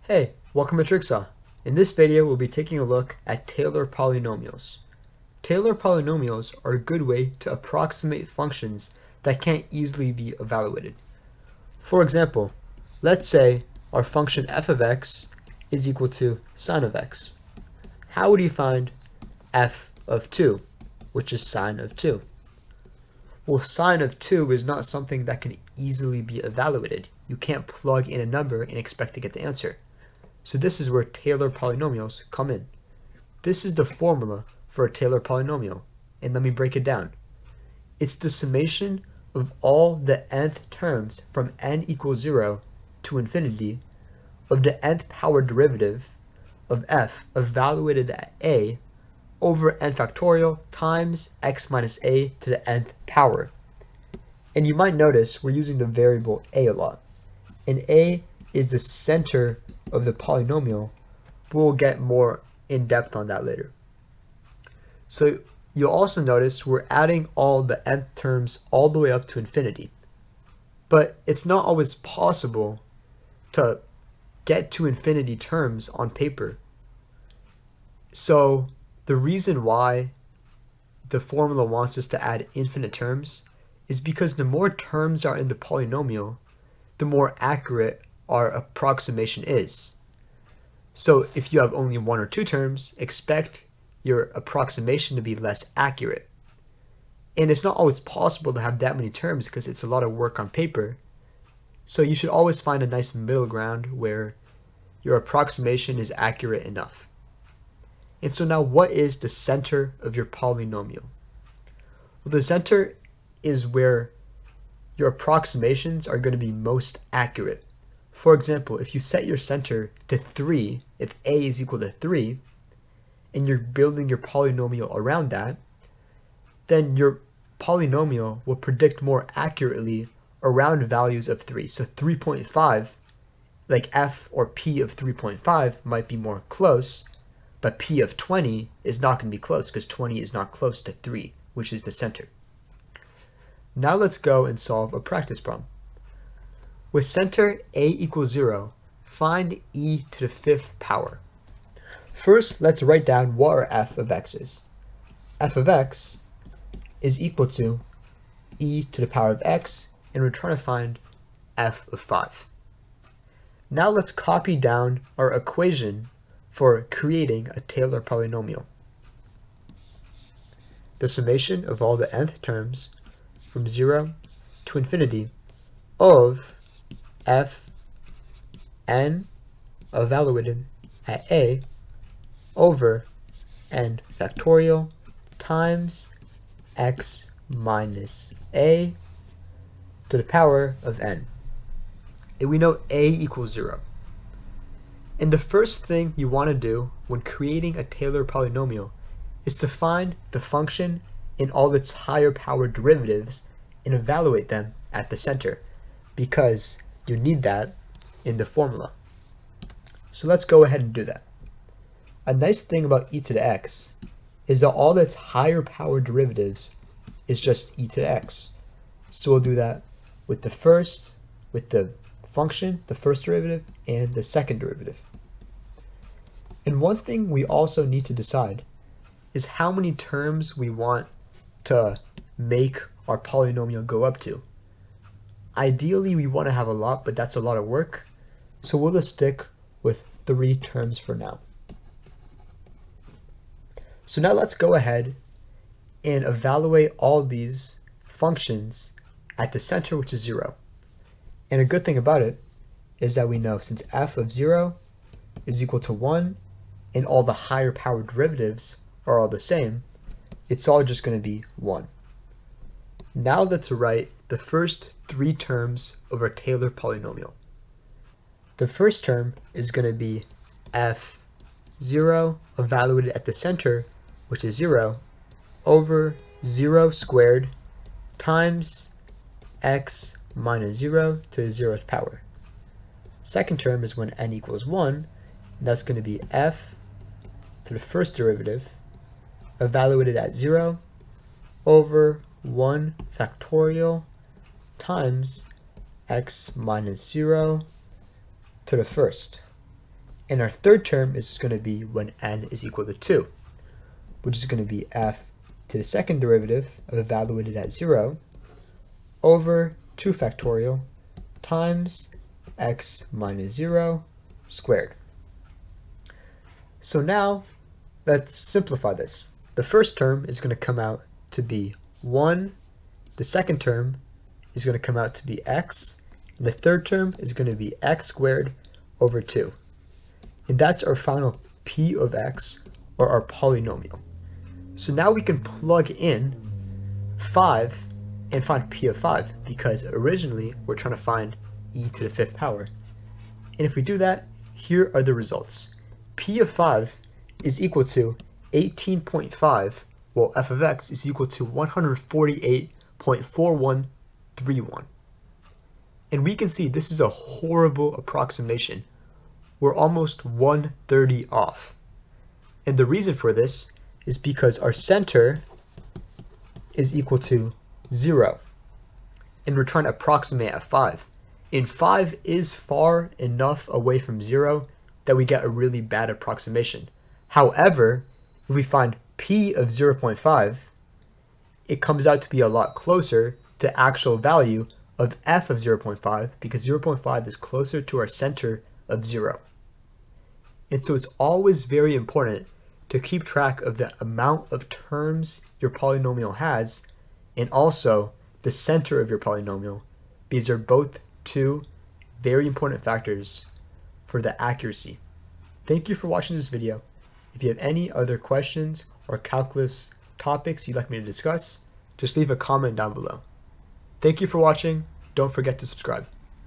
Hey, welcome to Jigsaw. In this video, we'll be taking a look at Taylor polynomials. Taylor polynomials are a good way to approximate functions that can't easily be evaluated. For example, let's say our function f of x is equal to sine of x. How would you find f of 2, which is sine of 2? Well, sine of 2 is not something that can easily be evaluated. You can't plug in a number and expect to get the answer. So this is where Taylor polynomials come in. This is the formula for a Taylor polynomial, and let me break it down. It's the summation of all the nth terms from n equals 0 to infinity of the nth power derivative of f evaluated at a over n factorial times x minus a to the nth power. And you might notice we're using the variable a lot. And a is the center of the polynomial, but we'll get more in depth on that later. So you'll also notice we're adding all the nth terms all the way up to infinity. But it's not always possible to get to infinity terms on paper. So the reason why the formula wants us to add infinite terms is because the more terms are in the polynomial, the more accurate our approximation is. So if you have only one or two terms, expect your approximation to be less accurate. And it's not always possible to have that many terms because it's a lot of work on paper. So you should always find a nice middle ground where your approximation is accurate enough. And so now what is the center of your polynomial? Well, the center is where your approximations are going to be most accurate. For example, if you set your center to 3, if a is equal to 3, and you're building your polynomial around that, then your polynomial will predict more accurately around values of 3. So 3.5, like f or p of 3.5 might be more close, but p of 20 is not going to be close because 20 is not close to 3, which is the center. Now let's go and solve a practice problem. With center a equals 0, find e to the 5th power. First, let's write down what our f of x is. F of x is equal to e to the power of x, and we're trying to find f of 5. Now let's copy down our equation for creating a Taylor polynomial. The summation of all the nth terms from 0 to infinity of f n evaluated at a over n factorial times x minus a to the power of n. And we know a equals 0. And the first thing you want to do when creating a Taylor polynomial is to find the function in all its higher power derivatives and evaluate them at the center, because you need that in the formula. So let's go ahead and do that. A nice thing about e to the x is that all its higher power derivatives is just e to the x. So we'll do that with the function, the first derivative, and the second derivative. And one thing we also need to decide is how many terms we want to make our polynomial go up to. Ideally, we want to have a lot, but that's a lot of work. So we'll just stick with 3 terms for now. So now let's go ahead and evaluate all these functions at the center, which is 0. And a good thing about it is that we know since f of 0 is equal to 1 and all the higher power derivatives are all the same, it's all just going to be 1. Now let's write the first 3 terms of our Taylor polynomial. The first term is going to be f0 evaluated at the center, which is 0, over 0 squared times x minus 0 to the 0th power. Second term is when n equals 1, and that's going to be f to the first derivative evaluated at 0 over 1 factorial times x minus 0 to the first. And our third term is going to be when n is equal to 2, which is going to be f to the second derivative evaluated at 0 over 2 factorial times x minus 0 squared. So now let's simplify this. The first term is going to come out to be 1, the second term is going to come out to be x, and the third term is going to be x squared over 2. And that's our final p of x, or our polynomial. So now we can plug in 5 and find p of 5, because originally we're trying to find e to the fifth power. And if we do that, here are the results. P of 5 is equal to 18.5, while f of x is equal to 148.4131. And we can see this is a horrible approximation. We're almost 130 off. And the reason for this is because our center is equal to 0. And we're trying to approximate at 5. And 5 is far enough away from 0 that we get a really bad approximation. However, if we find p of 0.5, it comes out to be a lot closer to actual value of f of 0.5, because 0.5 is closer to our center of 0. And so it's always very important to keep track of the amount of terms your polynomial has, and also the center of your polynomial. These are both two very important factors for the accuracy. Thank you for watching this video. If you have any other questions or calculus topics you'd like me to discuss, just leave a comment down below. Thank you for watching. Don't forget to subscribe.